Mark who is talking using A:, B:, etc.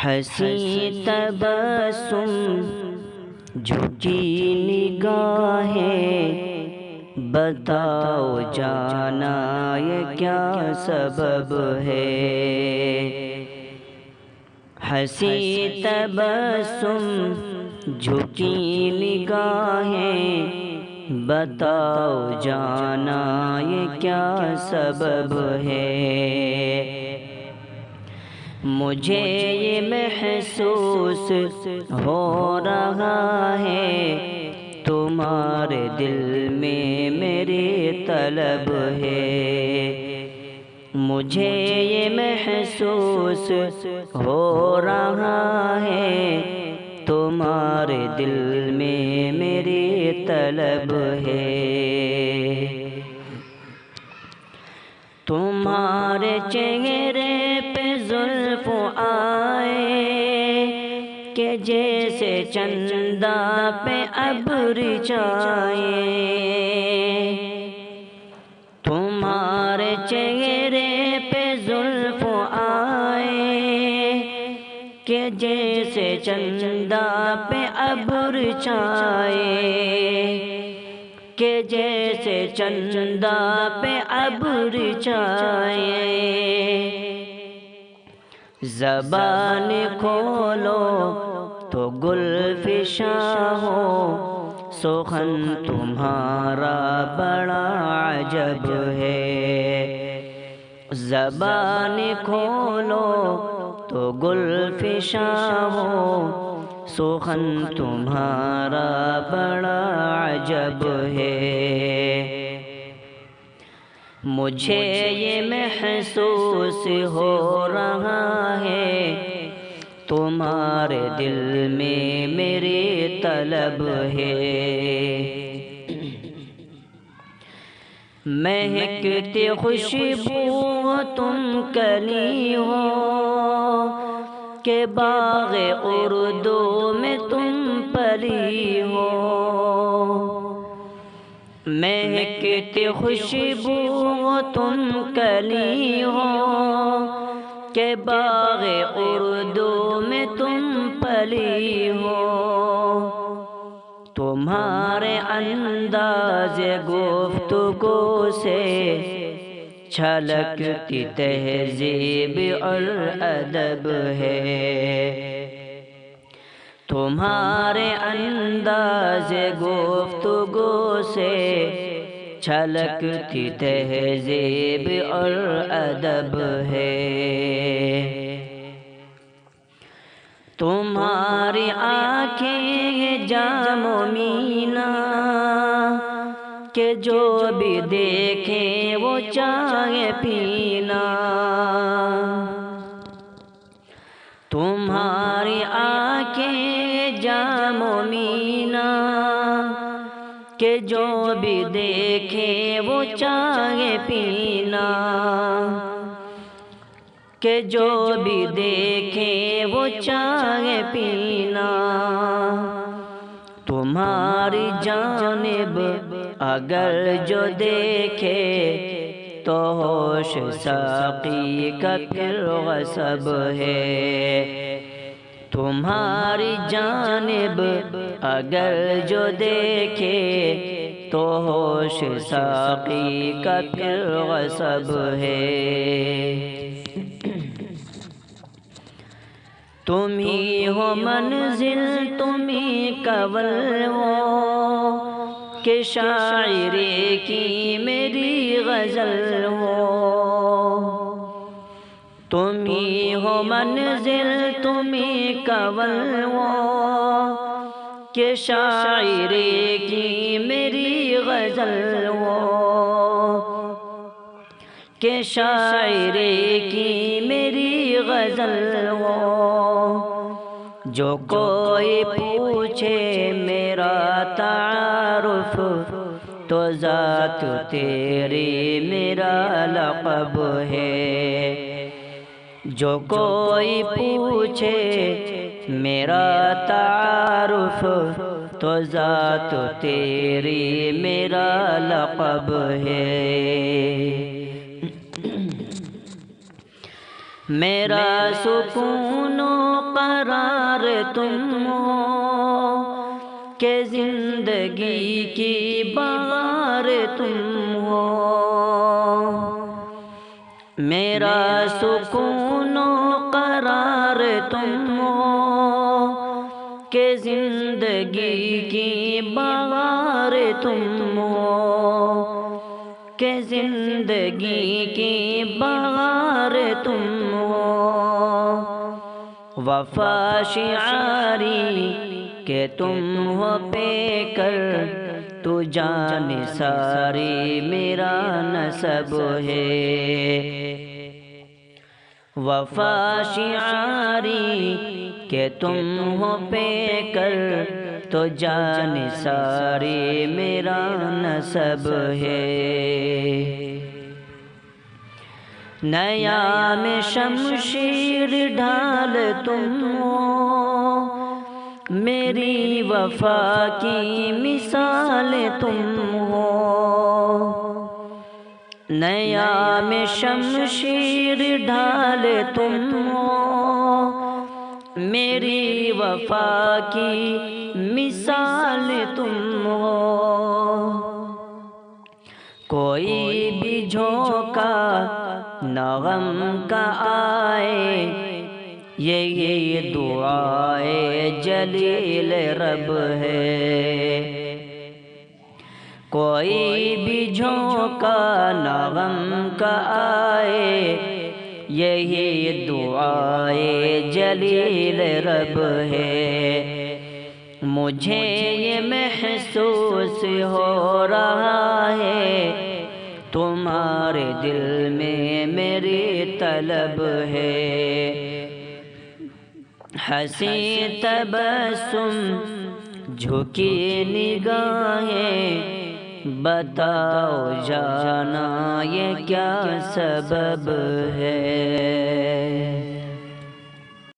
A: ہنسی تبسم جھکی نگاہیں، بتاؤ جانا یہ کیا سبب ہے؟ ہنسی تبسم جھکی نگاہیں، بتاؤ جانا یہ کیا سبب ہے؟ مجھے یہ محسوس ہو رہا ہے تمہارے دل میں میری طلب ہے۔ مجھے یہ محسوس ہو رہا ہے تمہارے دل میں میری طلب ہے۔ تمہارے چہرے پہ زلف آئے کہ جیسے چندہ پہ ابر چھائے۔ تمہارے چہرے پہ زلف آئے کہ جیسے چندہ پہ ابر چھائے، کہ جیسے چندہ پہ ابر چھائے۔ زبان کھولو تو گل فشاں ہو، سخن تمہارا بڑا عجب ہے۔ زبان کھولو تو گل فشاں ہو، سخن تمہارا بڑا عجب ہے۔ مجھے یہ محسوس ہو رہا ہے تمہارے دل میں میری طلب ہے۔ مہکتی خوشبو تم کلی ہو کہ باغ اردو میں تم پری ہو۔ مہکتی خوشبو تم کلی ہو کہ باغ اردو میں تم پلی ہو۔ تمہارے انداز گفتگو سے چھلکتی تہذیب اور ادب ہے۔ تمہارے انداز گفتگو سے چھلکتی تہذیب اور ادب ہے۔ تمہاری آنکھیں جام و مینا کہ جو بھی دیکھے وہ چاہے پینا۔ تمہاری آنکھیں جام و مینا کہ جو بھی دیکھے وہ چاہے پینا، کہ جو بھی دیکھے وہ چاہے پینا۔ تمہاری جانب اگر جو دیکھے تو ہوش ساقی کا پھر غصب ہے۔ تمہاری جانب اگر جو دیکھے تو ہوش ساقی کا پھر غصب ہے۔ تم ہی ہو منزل تم ہی کنول ہو کہ شاعری کی میری غزل ہو۔ تم ہی ہو منزل تم ہی کنول ہو کہ شاعری کی میری غزل ہو، کہ شاعری کی میری غزل ہو۔ جو کوئی پوچھے میرا تعارف تو ذات تیری میرا لقب ہے۔ جو کوئی پوچھے میرا تعارف تو ذات تیری میرا لقب ہے۔ میرا سکون و قرار تم ہو کہ زندگی کی بہار تم ہو، میرا سکون و قرار تم ہو کہ زندگی کی بہار تم ہو، کہ زندگی کی بہار تم ہو، وفا شعاری کہ تم ہو پے کر تو جان ساری میرا نسب ہے، وفا شعاری کہ تم ہو پے کر تو جان ساری میرا نسب ہے، نیا میں شمشیر ڈھال تم ہو، میری وفا کی مثال تم ہو، نیا میں شمشیر ڈھال تم ہو، میری وفا کی مثال تم ہو، کوئی بھی جھونکا نہ غم کا آئے یہ دعائے جلیل رب ہے، کوئی بھی جھونکا نہ غم کا آئے یہی دعائے جلیل رب ہے، مجھے یہ محسوس ہو رہا ہے تمہارے دل میں میری طلب ہے، ہنسی تبسم جھکی نگاہیں بتاؤ جانا یہ کیا سبب ہے۔